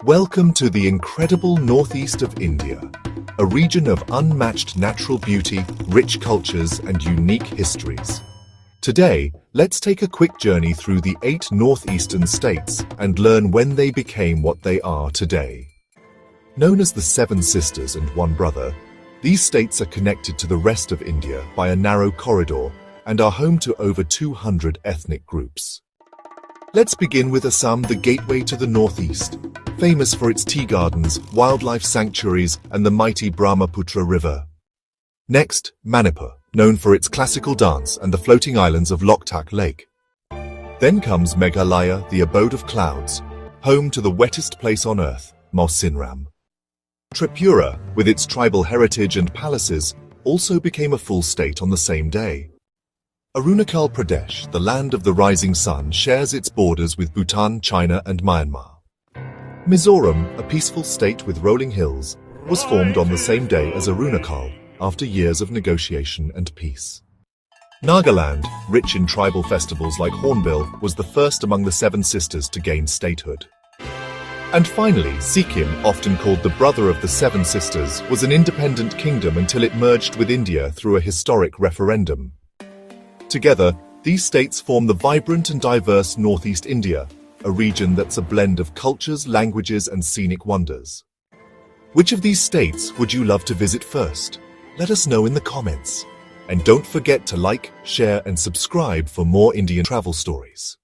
Welcome to the incredible northeast of India, a region of unmatched natural beauty, rich cultures, and unique histories. Today, let's take a quick journey through the 8 northeastern states and learn when they became what they are today. Known as the Seven Sisters and One Brother, these states are connected to the rest of India by a narrow corridor and are home to over 200 ethnic groups. Let's begin with Assam, the gateway to the northeast, famous for its tea gardens, wildlife sanctuaries, and the mighty Brahmaputra River. Next, Manipur, known for its classical dance and the floating islands of Loktak Lake. Then comes Meghalaya, the abode of clouds, home to the wettest place on earth, Mizoram. Tripura, with its tribal heritage and palaces, also became a full state on the same day. Arunachal Pradesh, the land of the rising sun, shares its borders with Bhutan, China, and Myanmar. Mizoram, a peaceful state with rolling hills, was formed on the same day as Arunachal, after years of negotiation and peace. Nagaland, rich in tribal festivals like Hornbill, was the first among the Seven Sisters to gain statehood. And finally, Sikkim, often called the brother of the Seven Sisters, was an independent kingdom until it merged with India through a historic referendum. Together, these states form the vibrant and diverse Northeast India, a region that's a blend of cultures, languages, and scenic wonders. Which of these states would you love to visit first? Let us know in the comments. And don't forget to like, share, and subscribe for more Indian travel stories.